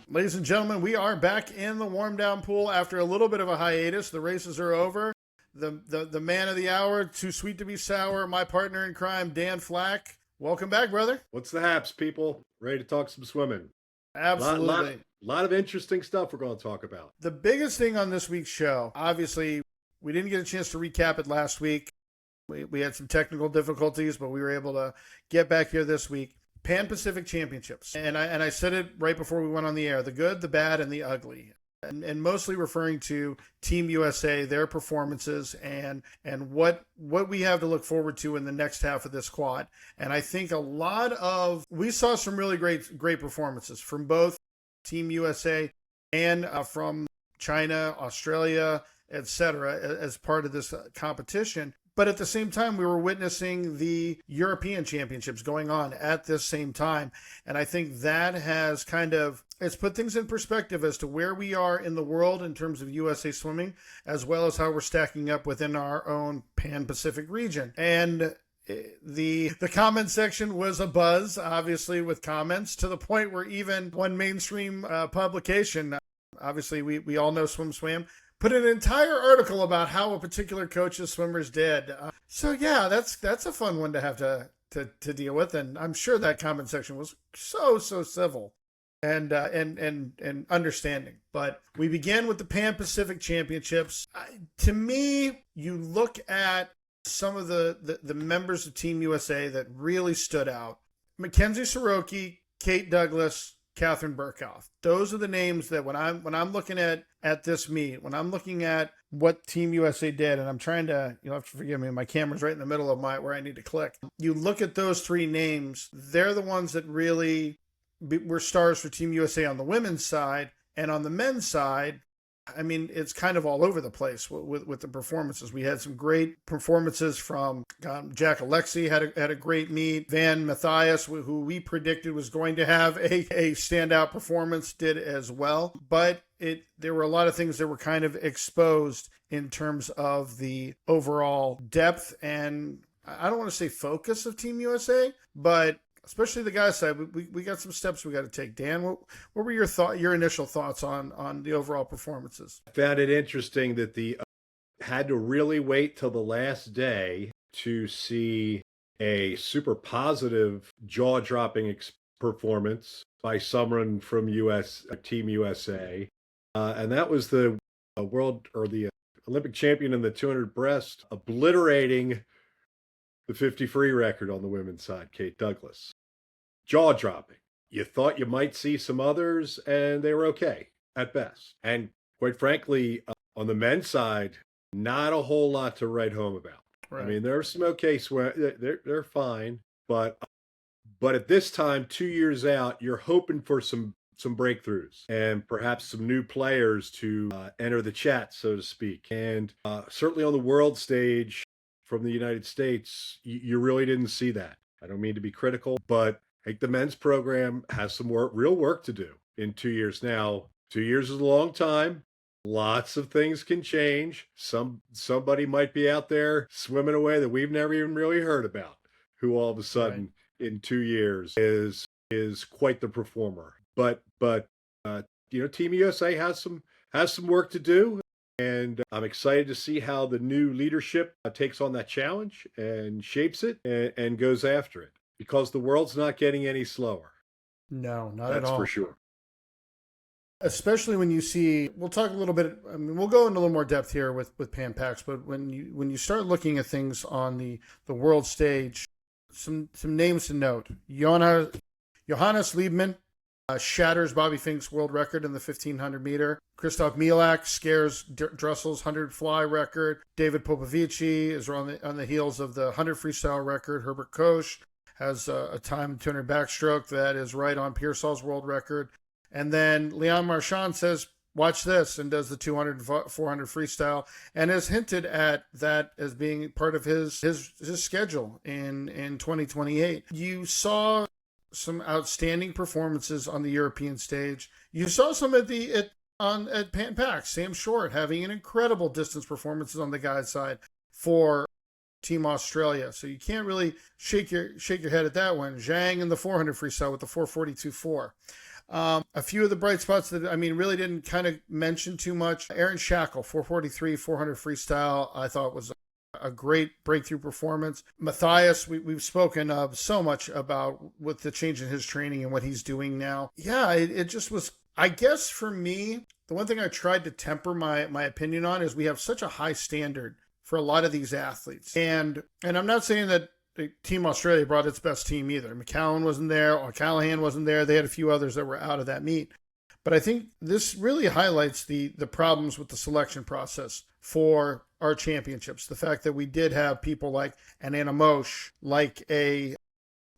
Ladies and gentlemen, we are back in the warm down pool after a little bit of a hiatus. The races are over. The man of the hour, too sweet to be sour, my partner in crime, Dan Flack. Welcome back, brother. What's the haps, people? Ready to talk some swimming? Absolutely. Lot of interesting stuff we're going to talk about. The biggest thing on this week's show, obviously, we didn't get a chance to recap it last week. We had some technical difficulties, but we were able to get back here this week. Pan-Pacific Championships. And I said it right before we went on the air, the good, the bad, and the ugly. And mostly referring to Team USA, their performances, and what we have to look forward to in the next half of this quad. And I think we saw some really great performances from both Team USA and from China, Australia, etc. as part of this competition. But at the same time, we were witnessing the European Championships going on at this same time. And I think that has it's put things in perspective as to where we are in the world in terms of USA swimming, as well as how we're stacking up within our own Pan-Pacific region. And the comment section was abuzz, obviously, with comments to the point where even one mainstream publication, obviously we all know Swim, put an entire article about how a particular coach's swimmers did. So yeah, that's a fun one to have to deal with, and I'm sure that comment section was so civil and understanding. But we began with the Pan-Pacific Championships. To me, you look at some of the members of Team USA that really stood out: Mackenzie Soroki, Kate Douglas, Catherine Burkhoff. Those are the names that when I'm looking at this meet, when I'm looking at what Team USA did, and I'm trying to, you'll have to forgive me, my camera's right in the middle of where I need to click. You look at those three names, they're the ones that really were stars for Team USA on the women's side. And on the men's side, I mean, it's kind of all over the place with the performances. We had some great performances from Jack Alexi had a great meet. Van Matthias, who we predicted was going to have a standout performance, did as well. But there were a lot of things that were kind of exposed in terms of the overall depth and, I don't want to say focus of Team USA, but especially the guys' side, we got some steps we got to take. Dan, what were your initial thoughts on the overall performances? I found it interesting that the had to really wait till the last day to see a super positive, jaw-dropping performance by someone from Team USA, and that was the world or the Olympic champion in the 200 breast, obliterating the 50 free record on the women's side, Kate Douglas. Jaw-dropping. You thought you might see some others, and they were okay at best. And quite frankly, on the men's side, not a whole lot to write home about. Right. I mean, there are some okay they're fine, but at this time, 2 years out, you're hoping for some breakthroughs and perhaps some new players to enter the chat, so to speak. And certainly on the world stage, from the United States, you really didn't see that. I don't mean to be critical, but I think the men's program has some real work to do in 2 years. Now, 2 years is a long time. Lots of things can change. Somebody might be out there swimming away that we've never even really heard about, who all of a sudden in 2 years is quite the performer. But Team USA has some work to do. And I'm excited to see how the new leadership takes on that challenge and shapes it and goes after it, because the world's not getting any slower. No, not at all. That's for sure. Especially when you see, we'll talk a little bit, I mean, we'll go into a little more depth here with Pan Pacs, but when you start looking at things on the world stage, some names to note. Johannes Liebmann shatters Bobby Fink's world record in the 1500 meter. Christoph Milak scares Dressel's 100 fly record. David Popovici is on the heels of the 100 freestyle record. Herbert Koch has a time 200 backstroke that is right on Pearsall's world record. And then Leon Marchand says, watch this, and does the 200 and 400 freestyle, and has hinted at that as being part of his schedule in 2028. You saw some outstanding performances on the European stage. You saw some at Pan Pacs. Sam Short having an incredible distance performances on the guys' side for Team Australia. So you can't really shake your head at that one. Zhang in the 400 freestyle with the 442.4. A few of the bright spots that, I mean, really didn't kind of mention too much. Aaron Shackle, 443, 400 freestyle, I thought was a great breakthrough performance. Matthias, we've spoken of so much about with the change in his training and what he's doing now. Yeah, it just was, I guess for me, the one thing I tried to temper my opinion on is we have such a high standard for a lot of these athletes. And I'm not saying that Team Australia brought its best team either. McCallum wasn't there, or Callahan wasn't there. They had a few others that were out of that meet. But I think this really highlights the problems with the selection process for our championships. The fact that we did have people like an Anna Mosch, like a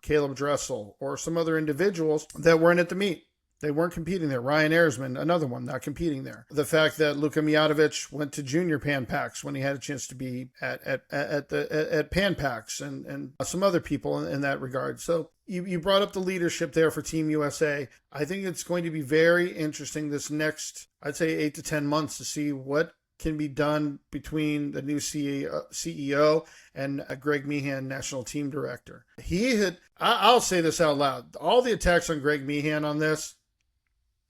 Caleb Dressel, or some other individuals that weren't at the meet. They weren't competing there. Ryan Ersman, another one, not competing there. The fact that Luka Mijatovic went to junior Pan Packs when he had a chance to be at Pan Packs, and some other people in that regard. So you brought up the leadership there for Team USA. I think it's going to be very interesting this next, I'd say 8 to 10 months, to see what can be done between the new CEO and Greg Meehan, National Team Director. I'll say this out loud, all the attacks on Greg Meehan on this,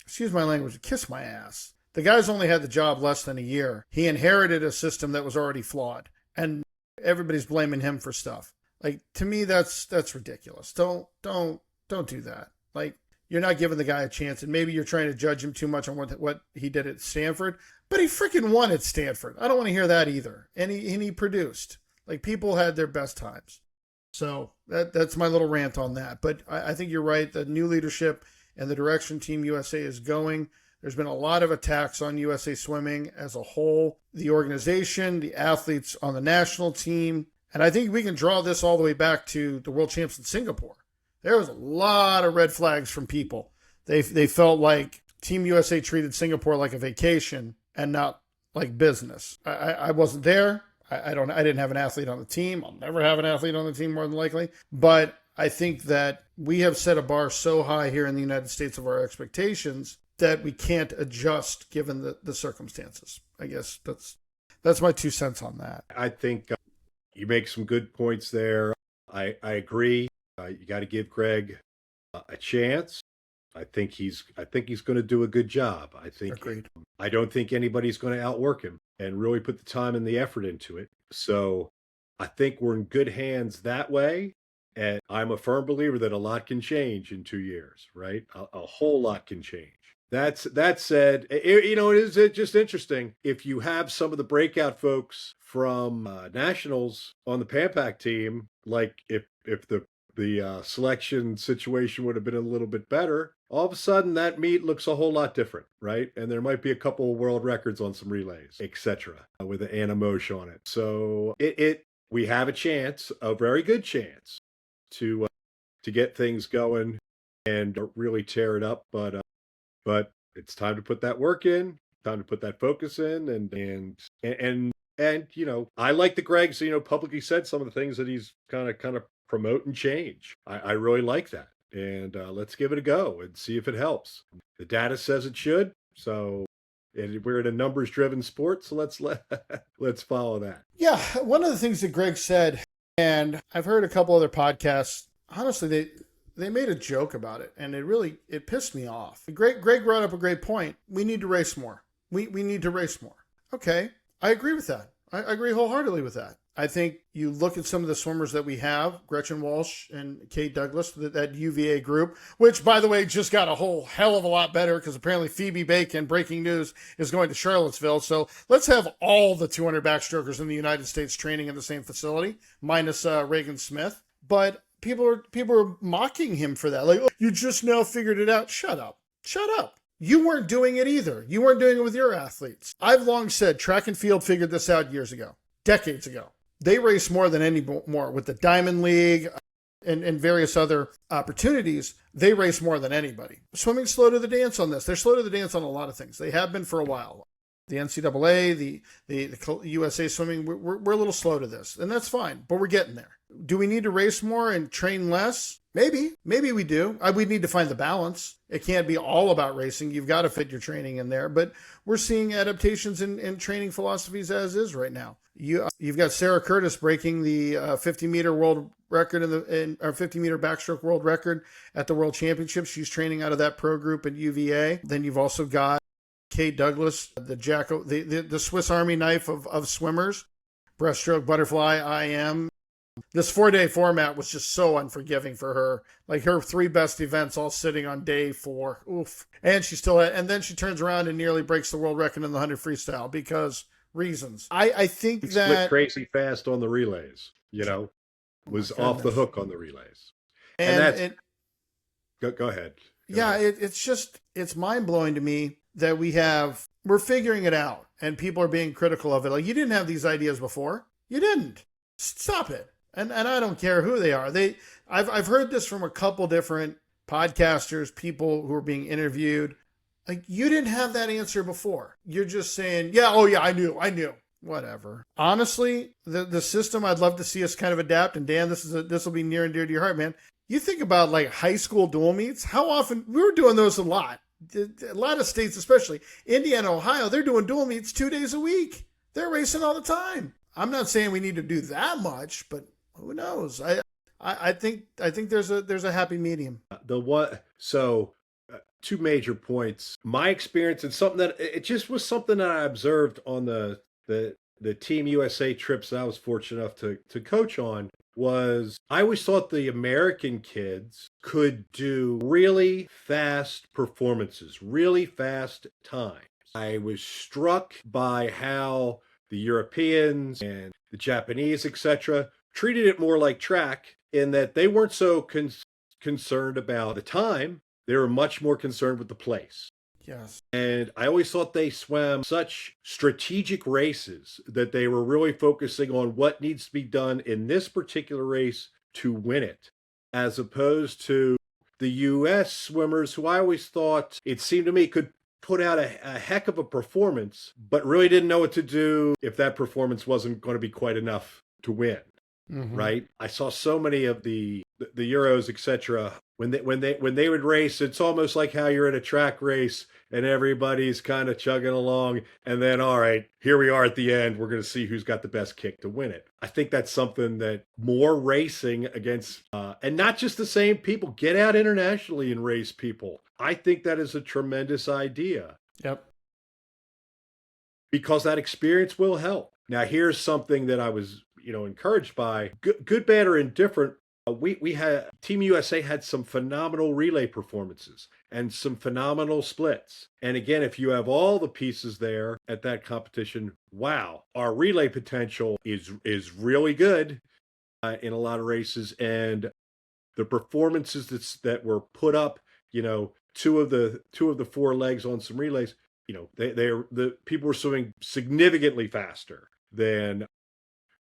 excuse my language, kiss my ass. The guy's only had the job less than a year. He inherited a system that was already flawed, and everybody's blaming him for stuff. Like, to me, that's ridiculous. Don't do that. Like, you're not giving the guy a chance, and maybe you're trying to judge him too much on what he did at Stanford, but he freaking won at Stanford. I don't want to hear that either. And he produced. Like, people had their best times. So that's my little rant on that. But I think you're right. The new leadership and the direction Team USA is going, there's been a lot of attacks on USA Swimming as a whole, the organization, the athletes on the national team. And I think we can draw this all the way back to the World Champs in Singapore. There was a lot of red flags from people. They felt like Team USA treated Singapore like a vacation and not like business. I wasn't there. I didn't have an athlete on the team. I'll never have an athlete on the team, more than likely. But I think that we have set a bar so high here in the United States of our expectations that we can't adjust given the circumstances. I guess that's my 2 cents on that. I think you make some good points there. I agree. You got to give Greg a chance. I think he's going to do a good job. Agreed. I don't think anybody's going to outwork him and really put the time and the effort into it. So I think we're in good hands that way. And I'm a firm believer that a lot can change in 2 years, right? A whole lot can change. That said, it is just interesting. If you have some of the breakout folks from nationals on the Pan Pac team, like if the selection situation would have been a little bit better, all of a sudden that meet looks a whole lot different, right? And there might be a couple of world records on some relays, etc., with an Anna Mosch on it. So we have a chance, a very good chance, to get things going and really tear it up. But it's time to put that work in, time to put that focus in, and I like that Greg's publicly said some of the things that he's kind of promote and change. I really like that. And let's give it a go and see if it helps. The data says it should. So we're in a numbers-driven sport, so let's follow that. Yeah, one of the things that Greg said, and I've heard a couple other podcasts, honestly, they made a joke about it, and it pissed me off. Greg brought up a great point. We need to race more. We need to race more. Okay, I agree with that. I agree wholeheartedly with that. I think you look at some of the swimmers that we have, Gretchen Walsh and Kate Douglas, that UVA group, which, by the way, just got a whole hell of a lot better because apparently Phoebe Bacon, breaking news, is going to Charlottesville. So let's have all the 200 backstrokers in the United States training in the same facility, minus Reagan Smith. But people are mocking him for that. Like, oh, you just now figured it out. Shut up. You weren't doing it either. You weren't doing it with your athletes. I've long said track and field figured this out years ago, decades ago. They race more than any more with the Diamond League and various other opportunities. They race more than anybody. Swimming's slow to the dance on this. They're slow to the dance on a lot of things. They have been for a while. The NCAA, the USA Swimming, we're a little slow to this, and that's fine, but we're getting there. Do we need to race more and train less? Maybe we do. We need to find the balance. It can't be all about racing. You've got to fit your training in there. But we're seeing adaptations in training philosophies as is right now. You've got Sarah Curtis breaking the 50-meter world record or 50-meter backstroke world record at the World Championships. She's training out of that pro group at UVA. Then you've also got Kate Douglas, the Swiss Army knife of swimmers, breaststroke, butterfly, IM. This 4-day format was just so unforgiving for her. Like her 3 best events all sitting on day 4. Oof. And then she turns around and nearly breaks the world record in the 100 freestyle because reasons. I think that split crazy fast on the relays, was off the hook on the relays. And go ahead. It's mind blowing to me that we're figuring it out and people are being critical of it. Like, you didn't have these ideas before. You didn't. Stop it. And I don't care who they are. I've heard this from a couple different podcasters, people who are being interviewed. Like, you didn't have that answer before. You're just saying, I knew. Whatever. Honestly, the system, I'd love to see us kind of adapt. And Dan, this will be near and dear to your heart, man. You think about like high school dual meets. How often we were doing those a lot. A lot of states, especially Indiana, Ohio, they're doing dual meets 2 days a week. They're racing all the time. I'm not saying we need to do that much, but who knows? I think there's a happy medium. Two major points. My experience and something that it just was something that I observed on the Team USA trips that I was fortunate enough to coach on was I always thought the American kids could do really fast performances, really fast times. I was struck by how the Europeans and the Japanese, etc., treated it more like track in that they weren't so concerned about the time. They were much more concerned with the place. Yes. And I always thought they swam such strategic races that they were really focusing on what needs to be done in this particular race to win it, as opposed to the U.S. swimmers who I always thought, it seemed to me, could put out a heck of a performance, but really didn't know what to do if that performance wasn't going to be quite enough to win. Mm-hmm. Right? I saw so many of the Euros, etc. When they would race, it's almost like how you're in a track race and everybody's kind of chugging along, and then, all right, here we are at the end. We're going to see who's got the best kick to win it. I think that's something that more racing against, and not just the same people, get out internationally and race people. I think that is a tremendous idea. Yep. Because that experience will help. Now, here's something that I was, encouraged by. Good, bad, or indifferent. We had Team USA had some phenomenal relay performances and some phenomenal splits. And again, if you have all the pieces there at that competition, wow, our relay potential is really good in a lot of races. And the performances that were put up, two of the 4 legs on some relays, the people were swimming significantly faster than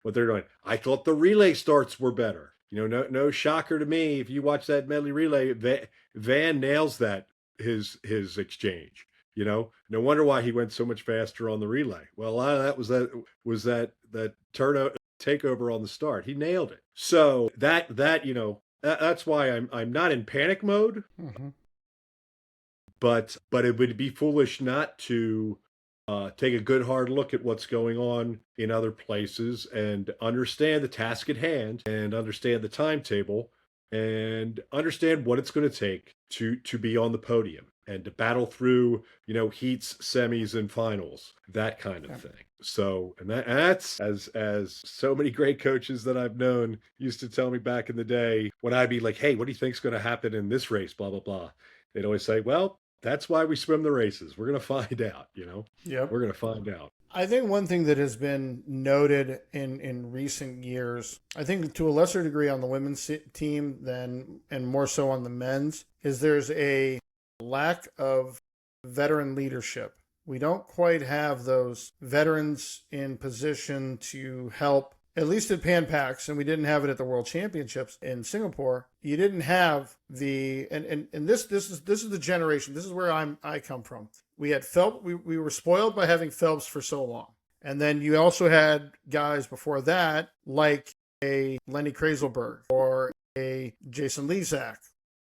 what they're doing. I thought the relay starts were better. No shocker to me. If you watch that medley relay, Van nails his exchange. No wonder why he went so much faster on the relay. Well, a lot of that was that turnout takeover on the start. He nailed it. So that's why I'm not in panic mode. Mm-hmm. But it would be foolish not to take a good hard look at what's going on in other places and understand the task at hand and understand the timetable and understand what it's going to take to be on the podium and to battle through, heats, semis, and finals, that kind of thing. So, and that's as so many great coaches that I've known used to tell me back in the day when I'd be like, hey, what do you think's going to happen in this race? Blah, blah, blah. They'd always say, well, that's why we swim the races. We're going to find out, Yep. We're going to find out. I think one thing that has been noted in recent years, I think to a lesser degree on the women's team and more so on the men's, is there's a lack of veteran leadership. We don't quite have those veterans in position to help, at least at Pan Pacs, and we didn't have it at the World Championships in Singapore. You didn't have and this is the generation. This is where I come from. We had Phelps. We were spoiled by having Phelps for so long, and then you also had guys before that like a Lenny Kraselberg or a Jason Lezak,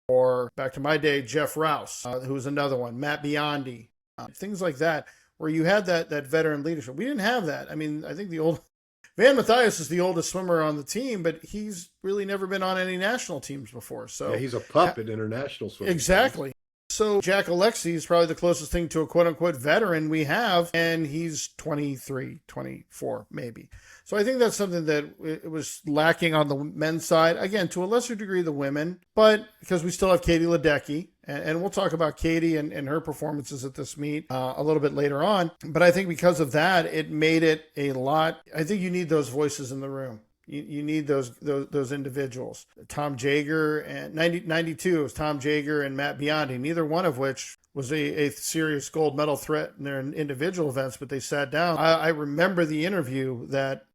or back to my day, Jeff Rouse, who was another one, Matt Biondi, things like that, where you had that veteran leadership. We didn't have that. I mean, I think Van Mathias is the oldest swimmer on the team, but he's really never been on any national teams before. So yeah, he's a pup in international swimming. Exactly. So Jack Alexi is probably the closest thing to a quote-unquote veteran we have, and he's 23, 24 maybe. So I think that's something that it was lacking on the men's side. Again, to a lesser degree, the women, but because we still have Katie Ledecky, and we'll talk about Katie and her performances at this meet a little bit later on. But I think because of that, it made it a lot. I think you need those voices in the room. You need those individuals. Tom Jager and 92 was Tom Jager and Matt Biondi, neither one of which was a serious gold medal threat in their individual events, but they sat down. I remember the interview that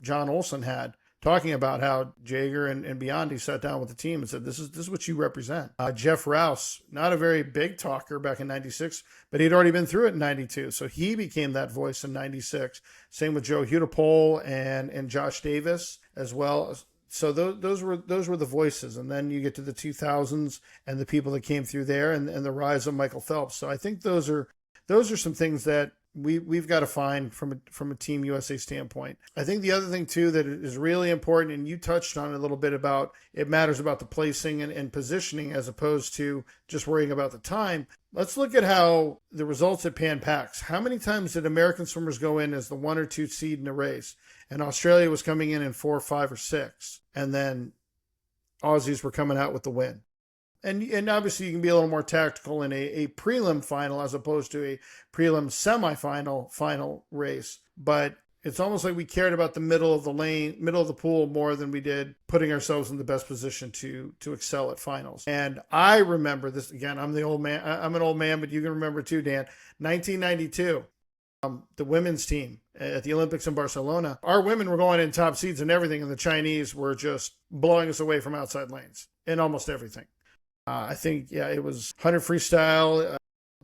John Olson had talking about how Jager and Biondi sat down with the team and said, this is what you represent. Jeff Rouse, not a very big talker back in 96, but he'd already been through it in 92. So he became that voice in 96. Same with Joe Hudapole and Josh Davis as well. So those were the voices. And then you get to the 2000s and the people that came through there and the rise of Michael Phelps. So I think those are some things that we've got to find from a Team USA standpoint. I think the other thing too that is really important, and you touched on it a little bit, about it matters about the placing and positioning as opposed to just worrying about the time. Let's look at how the results at Pan Pacs. How many times did American swimmers go in as the 1 or 2 seed in a race, and Australia was coming in 4, 5, or 6, and then Aussies were coming out with the win? And obviously you can be a little more tactical in a prelim final as opposed to a prelim final race. But it's almost like we cared about the middle of the pool more than we did putting ourselves in the best position to excel at finals. And I remember this, again, I'm an old man, but you can remember too, Dan, 1992. The women's team at the Olympics in Barcelona, our women were going in top seeds and everything, and the Chinese were just blowing us away from outside lanes in almost everything. I think, it was 100 freestyle,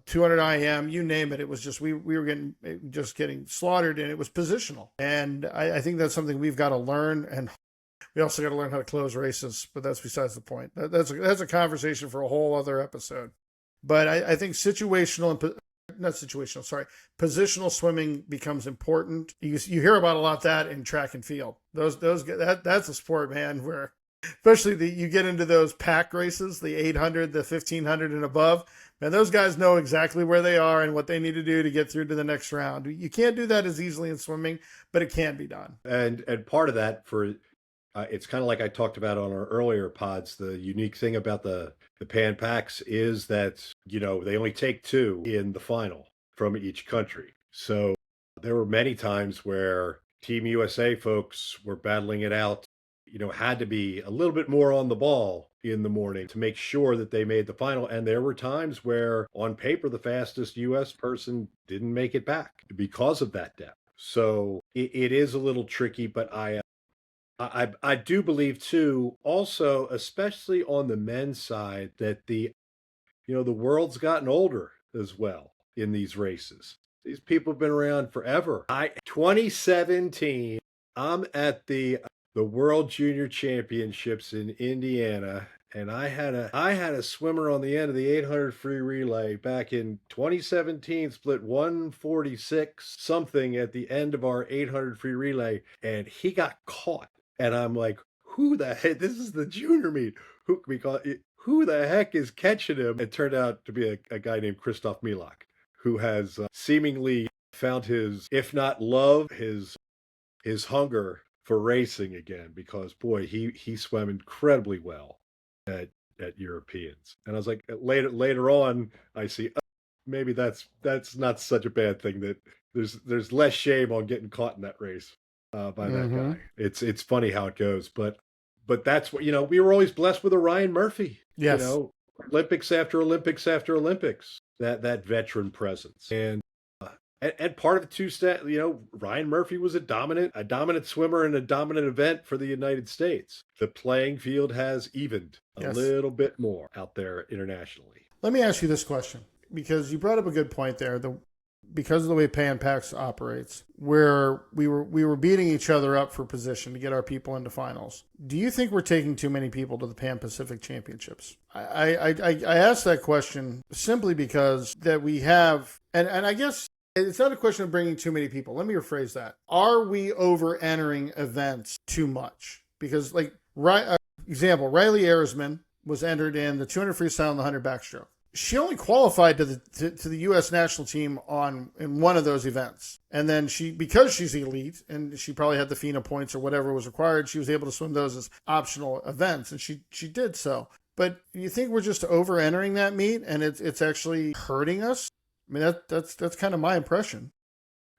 200 IM, you name it. It was just, we were getting slaughtered, and it was positional. And I think that's something we've got to learn. And we also got to learn how to close races, but that's besides the point. That's a conversation for a whole other episode. But I think positional swimming becomes important. You hear about a lot that in track and field. That's a sport, man, where especially you get into those pack races, the 800, the 1500 and above, man, those guys know exactly where they are and what they need to do to get through to the next round. You can't do that as easily in swimming, but it can be done. And part of that it's kind of like I talked about on our earlier pods. The unique thing about the Pan Pacs is that, they only take 2 in the final from each country. So there were many times where Team USA folks were battling it out, had to be a little bit more on the ball in the morning to make sure that they made the final. And there were times where on paper, the fastest US person didn't make it back because of that depth. So it is a little tricky, but I do believe too, also, especially on the men's side, that the world's gotten older as well in these races. These people have been around forever. 2017, I'm at the World Junior Championships in Indiana, and I had a swimmer on the end of the 800 free relay back in 2017, split 146 something at the end of our 800 free relay, and he got caught. And I'm like, who the heck? This is the junior meet. Who the heck is catching him? It turned out to be a guy named Christoph Milak, who has seemingly found his, if not love, his hunger for racing again, because boy, he swam incredibly well at Europeans. And I was like, later on, I see maybe that's not such a bad thing, that there's less shame on getting caught in that race by that guy. It's funny how it goes, but that's what, we were always blessed with a Ryan Murphy. Yes. Olympics after Olympics after Olympics, that veteran presence. And part of it too, Ryan Murphy was a dominant swimmer in a dominant event for the United States. The playing field has evened a little bit more out there internationally. Let me ask you this question, because you brought up a good point there. because of the way Pan Pacs operates, where we were beating each other up for position to get our people into finals. Do you think we're taking too many people to the Pan Pacific Championships? I asked that question simply because that we have, and I guess it's not a question of bringing too many people. Let me rephrase that. Are we over entering events too much? Because, like, example, Riley Arisman was entered in the 200 freestyle and the 100 backstroke. She only qualified to the U.S. national team in one of those events. And then because she's elite and she probably had the FINA points or whatever was required, she was able to swim those as optional events, and she did so. But you think we're just over entering that meet and it's actually hurting us? I mean, that's kind of my impression.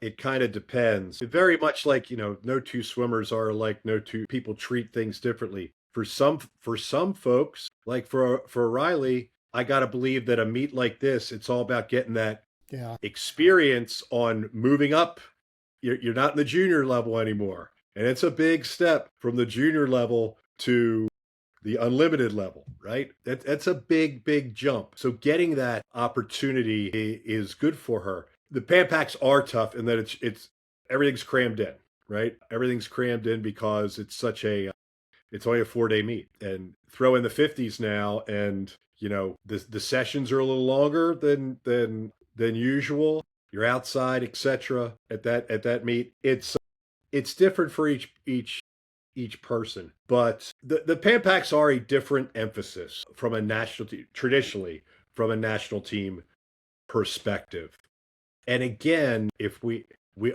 It kind of depends. Very much like, no two swimmers are alike, no two people treat things differently. For some folks, like for Riley, I got to believe that a meet like this, it's all about getting that experience on moving up. You're not in the junior level anymore. And it's a big step from the junior level to the unlimited level, right? That's a big, big jump. So getting that opportunity is good for her. The Pan Pacs are tough in that it's everything's crammed in, right? Everything's crammed in because it's only a 4-day meet, and throw in the 50s now, and the sessions are a little longer than usual. You're outside, etc. At that meet. It's different for each person, but the Pan Pacs are a different emphasis from a national team, traditionally from a national team perspective. And again, if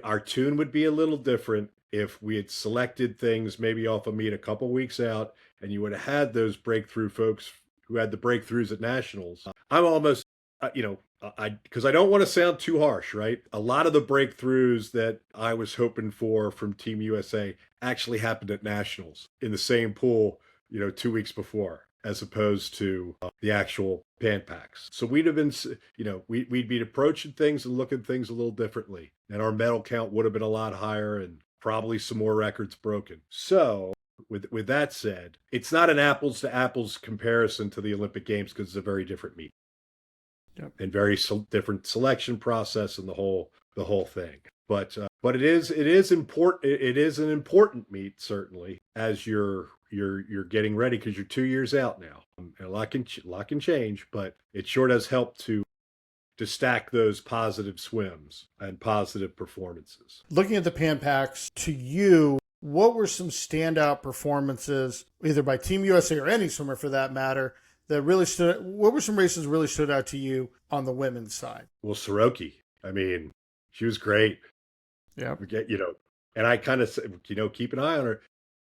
our tune would be a little different if we had selected things maybe off a meet a couple weeks out, and you would have had those breakthrough folks who had the breakthroughs at nationals. I'm almost, because I don't want to sound too harsh, right? A lot of the breakthroughs that I was hoping for from Team USA actually happened at nationals in the same pool, 2 weeks before, as opposed to the actual Pan Pacs. So we'd have been, we'd be approaching things and looking at things a little differently, and our medal count would have been a lot higher, and probably some more records broken. So with that said, it's not an apples to apples comparison to the Olympic Games because it's a very different meet. Yep. And very different selection process and the whole thing. But it is important. It is an important meet, certainly, as you're getting ready, because you're 2 years out now. And a lot can change, but it sure does help to stack those positive swims and positive performances. Looking at the Pan Pacs, to you, what were some standout performances, either by Team USA or any swimmer for that matter, that really what were some races really stood out to you on the women's side? Well, Soroki, I mean, she was great. Yeah. And I kind of, keep an eye on her.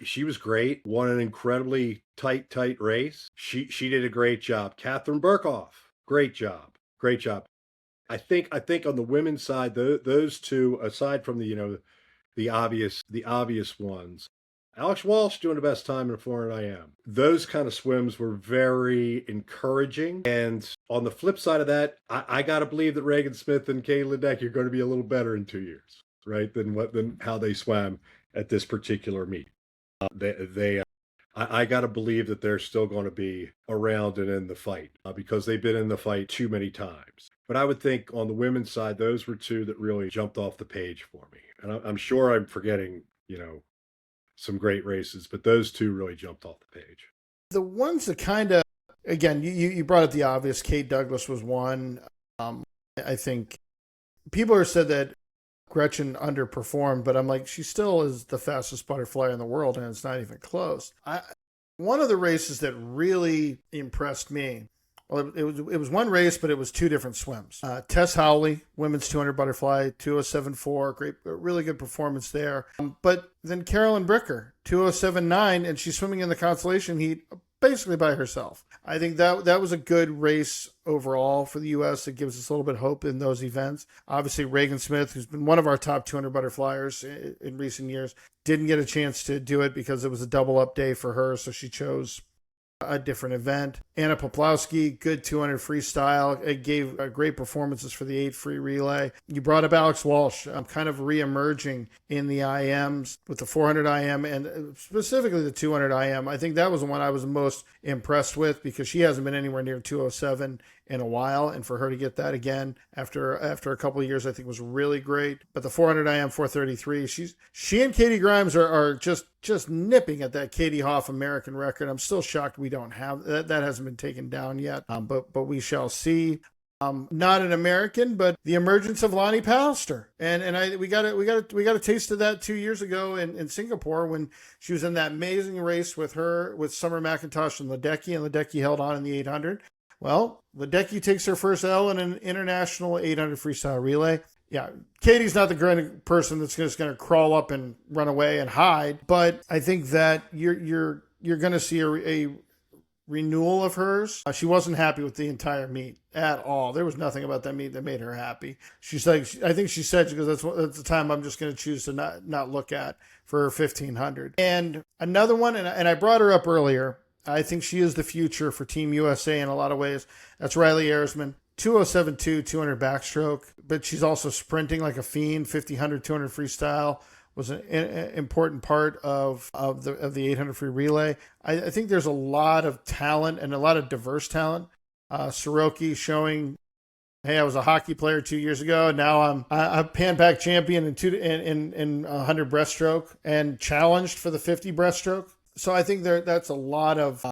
She was great, won an incredibly tight race. She did a great job. Catherine Burkhoff, great job. I think on the women's side, those two, aside from the obvious ones, Alex Walsh doing the best time in a 400 IM. Those kind of swims were very encouraging. And on the flip side of that, I got to believe that Reagan Smith and Kayla Deck are going to be a little better in 2 years, right? Than how they swam at this particular meet. I got to believe that they're still going to be around and in the fight because they've been in the fight too many times. But I would think on the women's side, those were two that really jumped off the page for me. And I'm sure I'm forgetting, some great races, but those two really jumped off the page. The ones that kind of, again, you brought up the obvious. Kate Douglas was one. I think people have said that Gretchen underperformed, but I'm like, she still is the fastest butterfly in the world, and it's not even close. One of the races that really impressed me, well, it was one race, but it was two different swims. Tess Howley, women's 200 butterfly, 207.4, great, really good performance there. But then Carolyn Bricker, 207.9, and she's swimming in the consolation heat basically by herself. I think that was a good race overall for the U.S. It gives us a little bit of hope in those events. Obviously, Reagan Smith, who's been one of our top 200 butterflyers in recent years, didn't get a chance to do it because it was a double up day for her, so she chose a different event. Anna Poplawski, good 200 freestyle. It gave great performances for the 8 free relay. You brought up Alex Walsh, kind of re-emerging in the IMs with the 400 IM and specifically the 200 IM. I think that was the one I was most impressed with because she hasn't been anywhere near 207 in a while, and for her to get that again after a couple of years, I think was really great. But the 400 IM 433, she and Katie Grimes are just nipping at that Katie Hoff American record. I'm still shocked we don't have that. That hasn't been taken down yet, but we shall see. Not an American, but the emergence of Lonnie Pallister, and we got a taste of that 2 years ago in Singapore when she was in that amazing race with Summer McIntosh and Ledecky held on in the 800. Well, Ledecky takes her first L in an international 800 freestyle relay. Yeah, Katie's not the kind of person that's just going to crawl up and run away and hide, but I think that you're going to see a renewal of hers. She wasn't happy with the entire meet at all. There was nothing about that meet that made her happy. She's like, I think she said, because that's the time I'm just going to choose to not look at for her 1500. And another one, and I brought her up earlier. I think she is the future for Team USA in a lot of ways. That's Riley Ayersman. 207.2, 200 backstroke, but she's also sprinting like a fiend. 1500, 200 freestyle was an important part of the 800 free relay. I think there's a lot of talent and a lot of diverse talent. Soroki showing, hey, I was a hockey player 2 years ago, and now I'm a Pan Pac champion in 100 breaststroke and challenged for the 50 breaststroke. So I think there's a lot of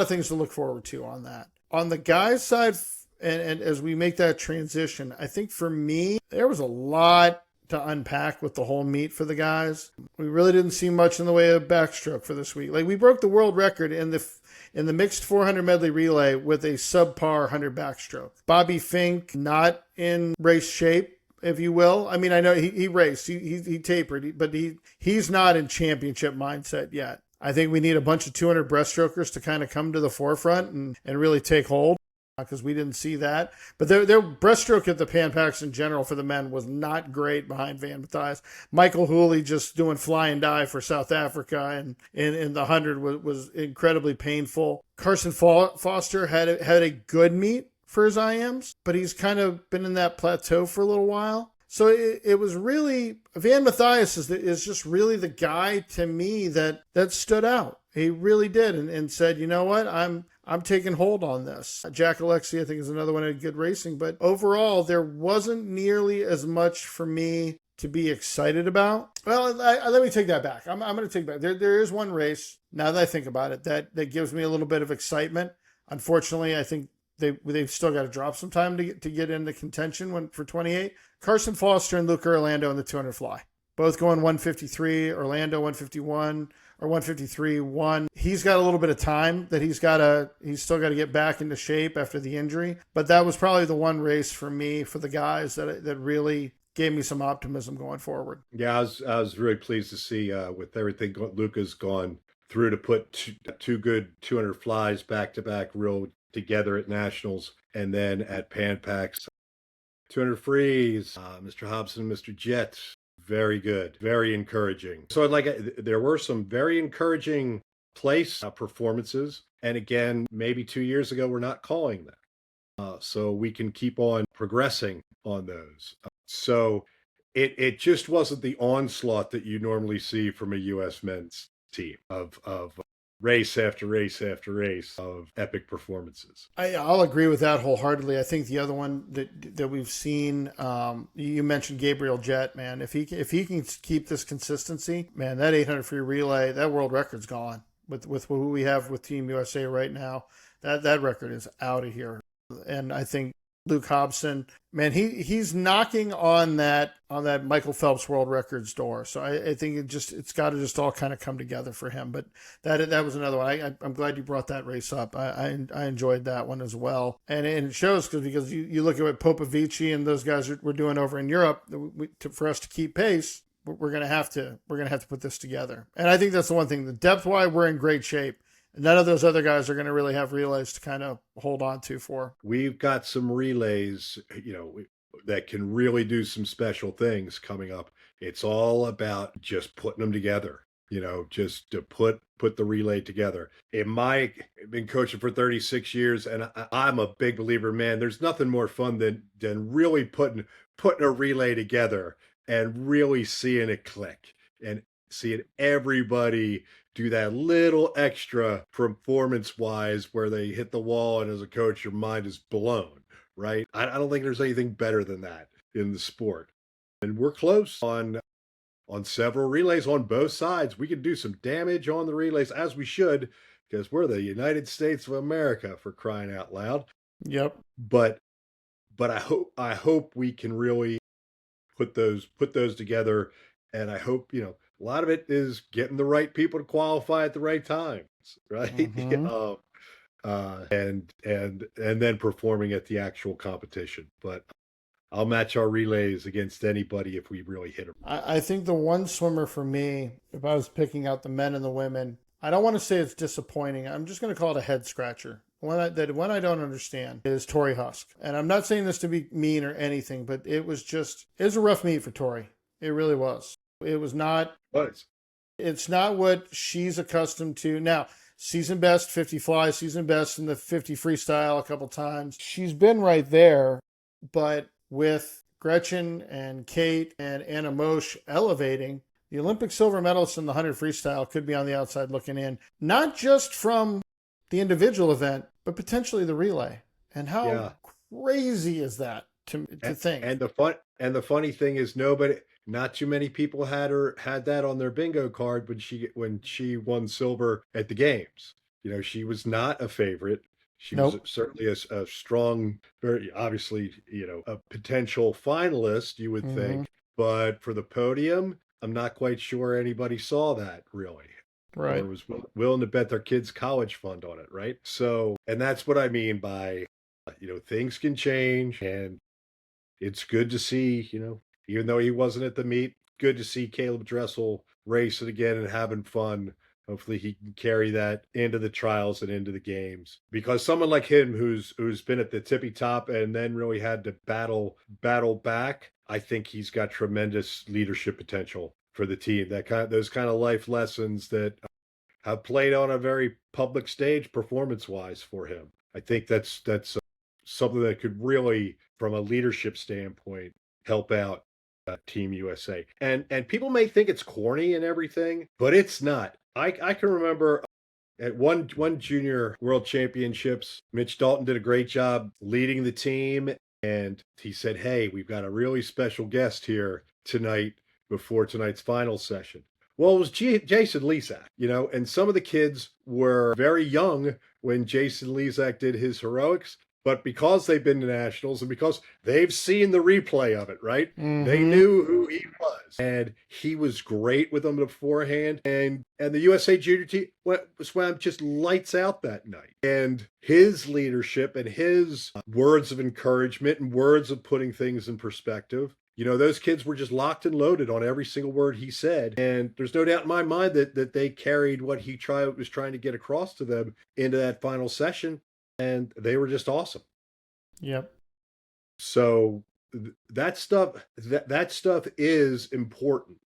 things to look forward to on that. On the guys' side, and as we make that transition, I think for me there was a lot to unpack with the whole meet for the guys. We really didn't see much in the way of backstroke for this week. Like, we broke the world record in the mixed 400 medley relay with a subpar 100 backstroke. Bobby Fink, not in race shape, if you will. I mean, I know he raced, he tapered, but he's not in championship mindset yet. I think we need a bunch of 200 breaststrokers to kind of come to the forefront and really take hold, because we didn't see that. But their breaststroke at the Pan Pacs in general for the men was not great behind Van Mathias. Michael Hooley just doing fly and die for South Africa, and in the 100 was incredibly painful. Carson Foster had a good meet for his IMs, but he's kind of been in that plateau for a little while. So it was really, Van Mathias is just really the guy to me that stood out. He really did, and said, you know what, I'm taking hold on this. Jack Alexi, I think, is another one that had good racing, but overall, there wasn't nearly as much for me to be excited about. Well, let me take that back. I'm going to take it back. There is one race, now that I think about it, that gives me a little bit of excitement. Unfortunately, I think they've still got to drop some time to get into contention for 28. Carson Foster and Luke Orlando in the 200 fly. Both going 153, Orlando 151 or 153 1. He's got a little bit of time that he's still got to get back into shape after the injury. But that was probably the one race for me, for the guys, that really gave me some optimism going forward. Yeah, I was really pleased to see with everything Luca's gone through to put two good 200 flies back to back real together at nationals, and then at Pan Pacs 200 frees, Mr. Hobson, Mr. Jet, very good, very encouraging. So there were some very encouraging place performances, and again, maybe 2 years ago we're not calling that, so we can keep on progressing on those. So it just wasn't the onslaught that you normally see from a U.S. men's team of race after race after race of epic performances. I'll agree with that wholeheartedly. I think the other one that we've seen, you mentioned Gabriel Jett, man. If he can keep this consistency, man, that 800 free relay, that world record's gone with who we have with Team USA right now. That record is out of here. And I think Luke Hobson, man, he's knocking on that Michael Phelps world records door. So I think it's got to just all kind of come together for him. But that was another one. I'm glad you brought that race up. I enjoyed that one as well. And it shows because you look at what Popovici and those guys were doing over in Europe, for us to keep pace, we're gonna have to put this together. And I think that's the one thing. The depth wise, we're in great shape. None of those other guys are going to really have relays to kind of hold on to for. We've got some relays, that can really do some special things coming up. It's all about just putting them together, just to put the relay together. I've been coaching for 36 years, and I'm a big believer, man, there's nothing more fun than really putting a relay together and really seeing it click and seeing everybody do that little extra performance-wise where they hit the wall and as a coach, your mind is blown, right? I don't think there's anything better than that in the sport. And we're close on several relays on both sides. We can do some damage on the relays, as we should, because we're the United States of America, for crying out loud. Yep. But I hope we can really put those together, and I hope, a lot of it is getting the right people to qualify at the right times, right? Mhm. And then performing at the actual competition. But I'll match our relays against anybody if we really hit them. I think the one swimmer for me, if I was picking out the men and the women, I don't want to say it's disappointing. I'm just going to call it a head scratcher. One I don't understand is Tori Husk. And I'm not saying this to be mean or anything, but it was a rough meet for Tori. It really was. It was not, But it's not what she's accustomed to. Now, season best 50 fly, season best in the 50 freestyle a couple times. She's been right there, but with Gretchen and Kate and Anna Mosch elevating, the Olympic silver medalist in the 100 freestyle could be on the outside looking in, not just from the individual event, but potentially the relay. And how yeah, crazy is that to think? and the funny thing is, not too many people had that on their bingo card when she won silver at the games. She was not a favorite. She was Nope. certainly a strong, very obviously, a potential finalist, you would Mm-hmm. think. But for the podium, I'm not quite sure anybody saw that really, or Right. was willing to bet their kids' college fund on it, right? So, and that's what I mean by, things can change, and it's good to see, even though he wasn't at the meet, good to see Caleb Dressel racing again and having fun. Hopefully he can carry that into the trials and into the games. Because someone like him who's been at the tippy top and then really had to battle back, I think he's got tremendous leadership potential for the team. Those kind of life lessons that have played on a very public stage performance wise for him. I think that's something that could really, from a leadership standpoint, help out Team USA. And people may think it's corny and everything, but it's not. I can remember at one junior world championships, Mitch Dalton did a great job leading the team, and he said, "Hey, we've got a really special guest here tonight before tonight's final session." Well, it was Jason Lesak, and some of the kids were very young when Jason Lesak did his heroics, but because they've been to nationals and because they've seen the replay of it, right? They Mm-hmm. knew who he was, and he was great with them beforehand. And the USA Junior team swam just lights out that night. And his leadership and his words of encouragement and words of putting things in perspective. Those kids were just locked and loaded on every single word he said. And there's no doubt in my mind that they carried what he was trying to get across to them into that final session. And they were just awesome. Yep. So that stuff is important.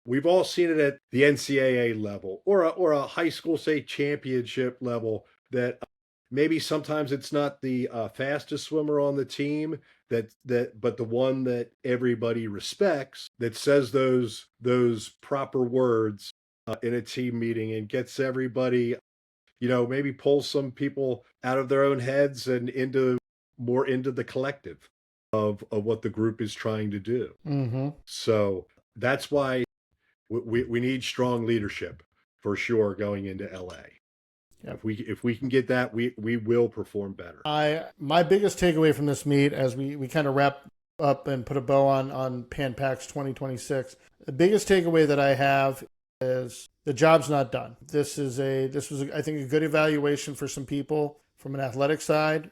We've all seen it at the NCAA level or a high school state championship level, that maybe sometimes it's not the fastest swimmer on the team but the one that everybody respects, that says those proper words in a team meeting and gets everybody, maybe pulls some people out of their own heads and more into the collective of what the group is trying to do. Mm-hmm. So that's why we need strong leadership for sure going into LA. Yep. If we can get that, we will perform better. My biggest takeaway from this meet, as we kind of wrap up and put a bow on Pan Pacs 2026, the biggest takeaway that I have is the job's not done. This was I think a good evaluation for some people from an athletic side,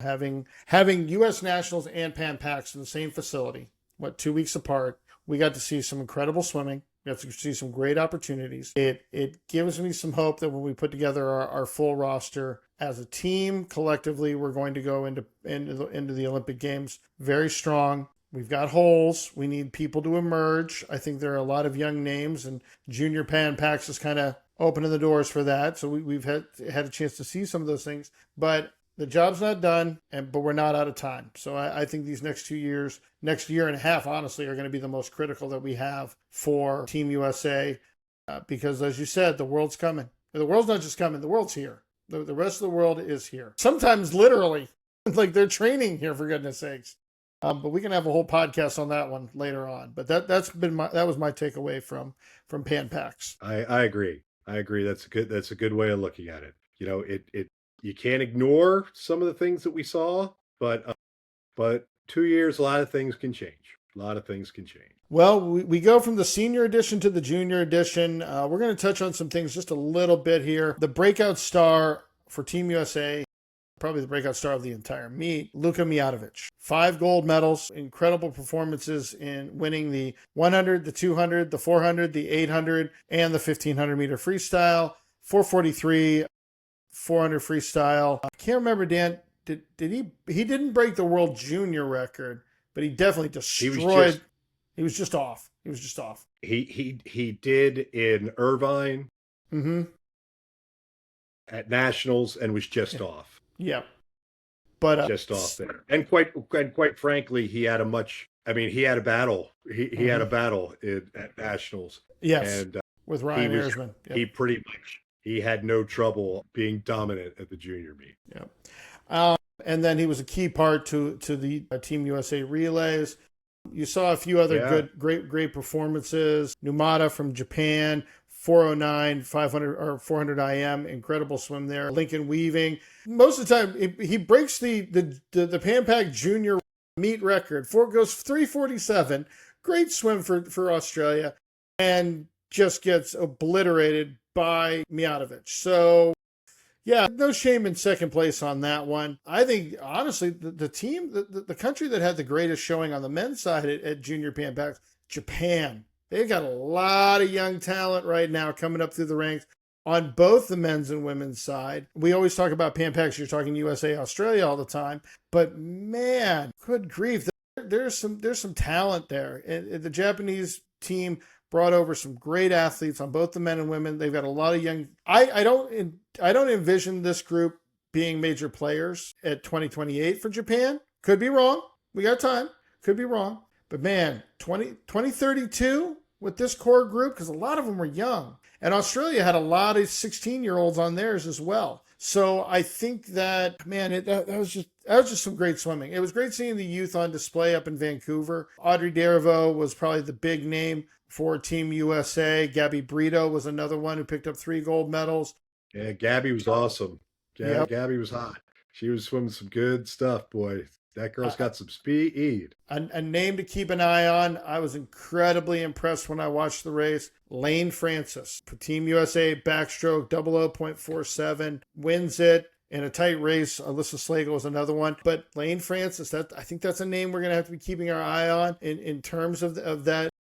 having U.S. Nationals and Pan Pacs in the same facility, 2 weeks apart. We got to see some incredible swimming. We got to see some great opportunities. It gives me some hope that when we put together our full roster as a team, collectively, we're going to go into the Olympic Games very strong. We've got holes. We need people to emerge. I think there are a lot of young names, and Junior Pan Pacs is kind of opening the doors for that. So we've had a chance to see some of those things. But the job's not done, but we're not out of time. So I think these next 2 years, next year and a half, honestly, are going to be the most critical that we have for Team USA. because, as you said, the world's coming. The world's not just coming, the world's here. The rest of the world is here. Sometimes literally, like they're training here, for goodness sakes. But we can have a whole podcast on that one later on. But that was my takeaway from Pan Packs. I agree. That's a good way of looking at it. You can't ignore some of the things that we saw, but 2 years, a lot of things can change. Well, we go from the senior edition to the junior edition. We're going to touch on some things just a little bit here. The breakout star for Team USA, probably the breakout star of the entire meet, Luka Mijatovic. 5 gold medals, incredible performances in winning the 100, the 200, the 400, the 800, and the 1500 meter freestyle. 443, 400 freestyle. I can't remember, Dan, did he didn't break the world junior record, but he definitely destroyed. He was just off. He did in Irvine at nationals and was just off. Yeah, but just off there. And quite frankly, he had a battle. He had a battle at nationals. Yes, and with Ryan Ersman. Yep. He had no trouble being dominant at the junior meet. Yeah. And then he was a key part to the Team USA relays. You saw a few other great performances. Numata from Japan, 409, 500 or 400 IM, incredible swim there. Lincoln Weaving. Most of the time, he breaks the Pan Pac Junior meet record. Goes 347. Great swim for Australia, and just gets obliterated by Mijatovic. So, yeah, no shame in second place on that one. I think, honestly, the team, the country that had the greatest showing on the men's side at Junior Pan Pac, Japan. They've got a lot of young talent right now coming up through the ranks on both the men's and women's side. We always talk about Pan Pacs, you're talking USA, Australia all the time. But, man, good grief. There's some talent there. And the Japanese team brought over some great athletes on both the men and women. They've got a lot of young. I don't envision this group being major players at 2028 for Japan. Could be wrong. We got time. Could be wrong. But man, 2032 with this core group, because a lot of them were young. And Australia had a lot of 16-year-olds on theirs as well. So I think that, man, that was just some great swimming. It was great seeing the youth on display up in Vancouver. Audrey Derivo was probably the big name for Team USA. Gabby Brito was another one who picked up 3 gold medals. Yeah, Gabby was awesome. Yep. Gabby was hot. She was swimming some good stuff, boy. That girl's got some speed. A name to keep an eye on. I was incredibly impressed when I watched the race. Lane Francis, Team USA backstroke, 00.47, wins it in a tight race. Alyssa Slagle was another one. But Lane Francis, I think that's a name we're going to have to be keeping our eye on in terms of that.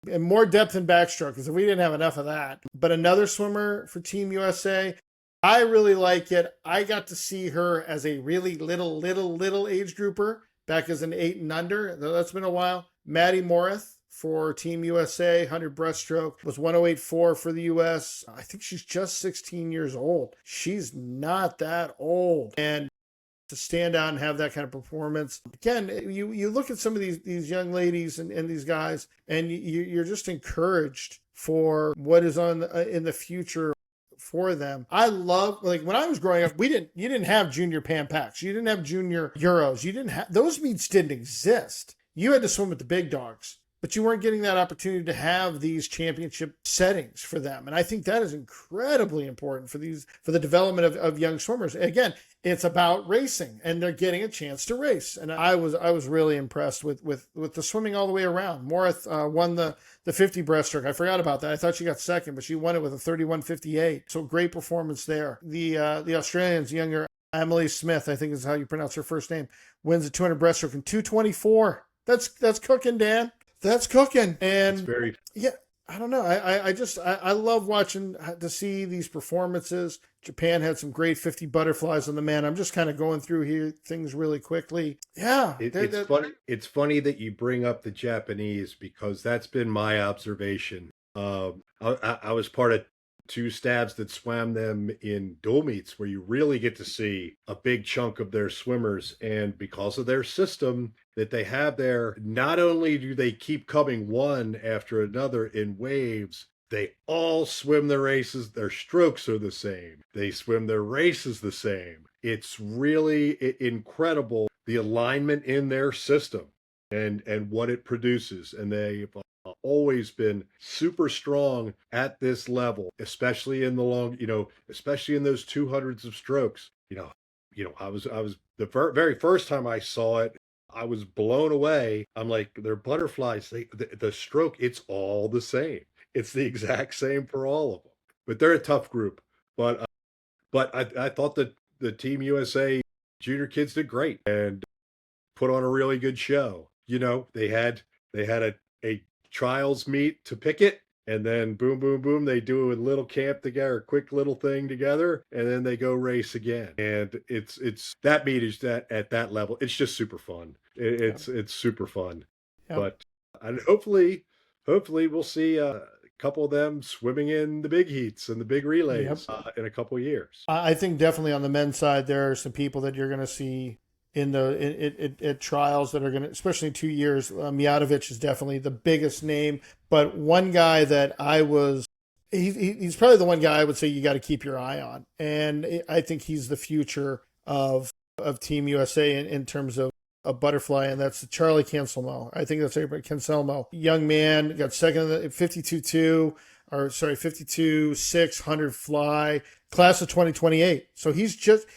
And more depth in backstroke, because we didn't have enough of that. But another swimmer for Team USA. I really like it. I got to see her as a really little age grouper back as an 8 and under. That's been a while. Maddie Morith for Team USA, 100 breaststroke, was 108.4 for the US. I think she's just 16 years old. She's not that old. And to stand out and have that kind of performance. Again, you look at some of these young ladies and these guys, and you're just encouraged for what is on in the future for them. I love, like, when I was growing up, you didn't have junior Pan Pacs, you didn't have junior Euros, those meets didn't exist. You had to swim with the big dogs, but you weren't getting that opportunity to have these championship settings for them. And I think that is incredibly important for the development of young swimmers. Again, it's about racing, and they're getting a chance to race. And I was really impressed with the swimming all the way around. Morith won the 50 breaststroke. I forgot about that. I thought she got second, but she won it with a 31.58. So great performance there. The Australians, younger Emily Smith, I think is how you pronounce her first name, wins the 200 breaststroke in 2:24. That's cooking, Dan. That's cooking. And yeah, I don't know. I love watching to see these performances. Japan had some great 50 butterflies on the man. I'm just kind of going through here things really quickly. Yeah. It's funny. It's funny that you bring up the Japanese, because that's been my observation. I was part of 2 stabs that swam them in dual meets, where you really get to see a big chunk of their swimmers. And because of their system that they have there, not only do they keep coming one after another in waves, They all swim their races. Their strokes are the same. They swim their races the same. It's really incredible, the alignment in their system and what it produces. And they've always been super strong at this level, especially in the long, especially in those 200s of strokes. I was the very first time I saw it, I was blown away. I'm like, they're butterflies. The stroke, it's all the same. It's the exact same for all of them. But they're a tough group. But I thought that the Team USA junior kids did great and put on a really good show. They had a trials meet to pick it, and then boom, boom, boom, they do a little camp together, a quick little thing together, and then they go race again. And it's that meet is at that level. It's just super fun. It's super fun. Yep. But and hopefully we'll see a couple of them swimming in the big heats and the big relays in a couple of years. I think definitely on the men's side, there are some people that you're going to see at trials that are going to, especially in 2 years. Mijatovic is definitely the biggest name, but one guy that he's probably the one guy I would say you got to keep your eye on, and I think he's the future of Team USA in terms of a butterfly, and that's Charlie Cancelmo. I think that's everybody. Cancelmo, young man, got second in the 52.6 100 fly, class of 2028. So he's just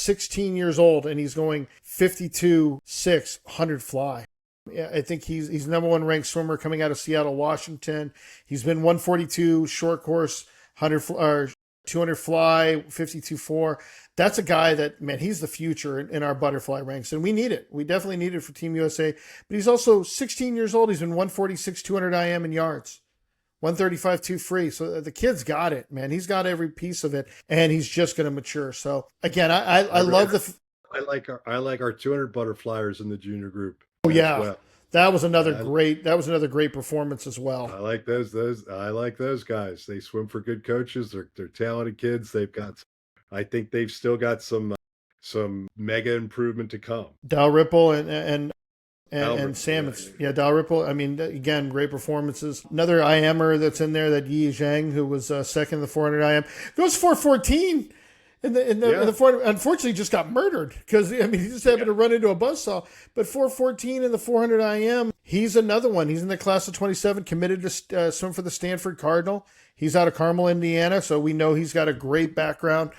16 years old, and he's going 52.6 100 fly. Yeah, I think he's number one ranked swimmer coming out of Seattle, Washington. He's been 142 short course, 200 fly, 52.4. That's a guy that, man, he's the future in our butterfly ranks, and we need it. We definitely need it for Team USA. But he's also 16 years old. He's been 146 200 IM in yards, 135 2 free. So the kid's got it, man. He's got every piece of it, and he's just going to mature. So again, I love the. I like our 200 butterfliers in the junior group. Oh yeah. Well. That was another great performance as well. I like I like those guys. They swim for good coaches. They're talented kids. I think they've still got some mega improvement to come. Dal Ripple and Sam. Dal Ripple. I mean, again, great performances. Another IMer that's in there, that Yi Zhang, who was second in the 400 IM, goes 414. In the 400, unfortunately, just got murdered because, I mean, he just happened to run into a buzzsaw. But 414 in the 400 IM, he's another one. He's in the class of 27, committed to swim for the Stanford Cardinal. He's out of Carmel, Indiana, so we know he's got a great background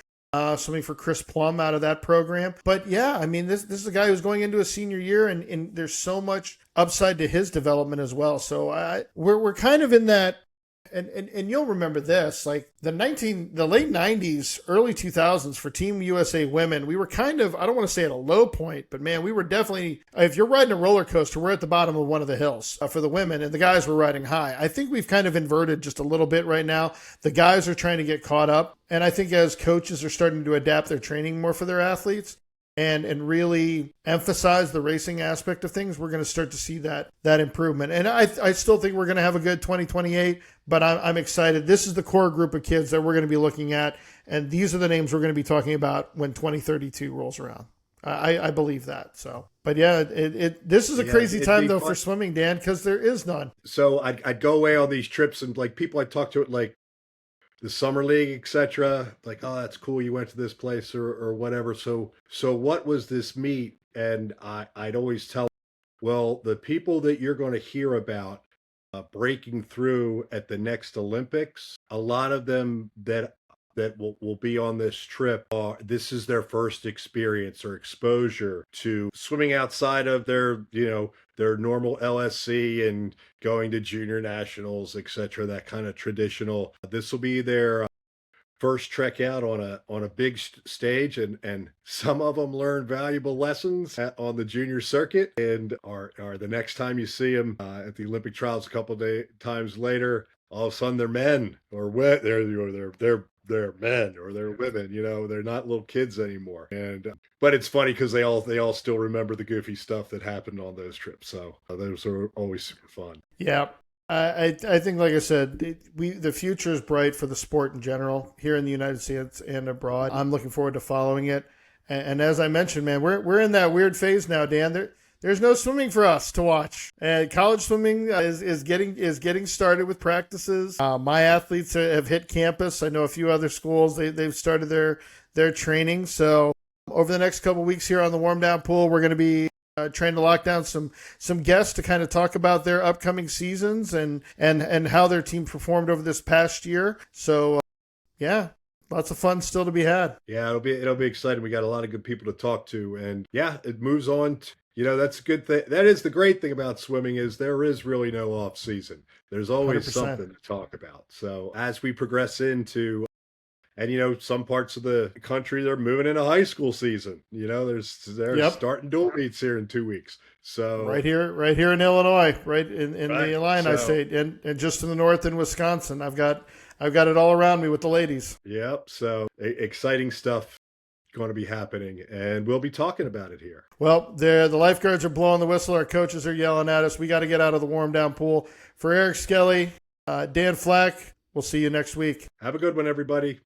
swimming for Chris Plum out of that program. But yeah, I mean, this is a guy who's going into a senior year, and there's so much upside to his development as well. So we're kind of in that. And you'll remember this, like the late 90s, early 2000s for Team USA women, we were kind of, I don't want to say at a low point, but man, we were definitely, if you're riding a roller coaster, we're at the bottom of one of the hills for the women, and the guys were riding high. I think we've kind of inverted just a little bit right now. The guys are trying to get caught up, and I think as coaches are starting to adapt their training more for their athletes, and really emphasize the racing aspect of things, we're going to start to see that improvement. And I still think we're going to have a good 2028, but I'm excited. This is the core group of kids that we're going to be looking at, and these are the names we're going to be talking about when 2032 rolls around. I believe that. So, but yeah, this is a crazy time though for swimming, Dan, because there is none. So I'd go away on these trips, and like people I talk to, like the summer league, etc. Like, oh, that's cool, you went to this place or whatever. So what was this meet? And I'd always tell, well, the people that you're going to hear about breaking through at the next Olympics, a lot of them that will be on this trip, this is their first experience or exposure to swimming outside of their normal LSC and going to junior nationals, etc. That kind of traditional. This will be their first trek out on a big stage, and some of them learn valuable lessons on the junior circuit, and are the next time you see them at the Olympic trials a couple of times later, all of a sudden they're men, or they're men, or they're women. They're not little kids anymore. And but it's funny because they all still remember the goofy stuff that happened on those trips. So those are always super fun. Yeah. I think, like I said, the future is bright for the sport in general here in the United States and abroad. I'm looking forward to following it. And as I mentioned, man, we're in that weird phase now, Dan. there's no swimming for us to watch. And college swimming is getting started with practices. My athletes have hit campus. I know a few other schools they've started their training. So over the next couple of weeks here on the warm down pool, we're going to be trying to lock down some guests to kind of talk about their upcoming seasons and how their team performed over this past year. So yeah, lots of fun still to be had. Yeah, it'll be exciting. We got a lot of good people to talk to, and yeah, it moves on. That's a good thing. That is the great thing about swimming is there is really no off season. There's always 100%. something to talk about. So as we progress into, and some parts of the country they're moving into high school season. They're starting dual meets here in 2 weeks. So right here in Illinois, right in the Illini State, and just to the north in Wisconsin. I've got it all around me with the ladies. Yep. So exciting stuff going to be happening, and we'll be talking about it here. Well, the lifeguards are blowing the whistle. Our coaches are yelling at us. We got to get out of the warm down pool. For Eric Skelly, Dan Flack, we'll see you next week. Have a good one, everybody.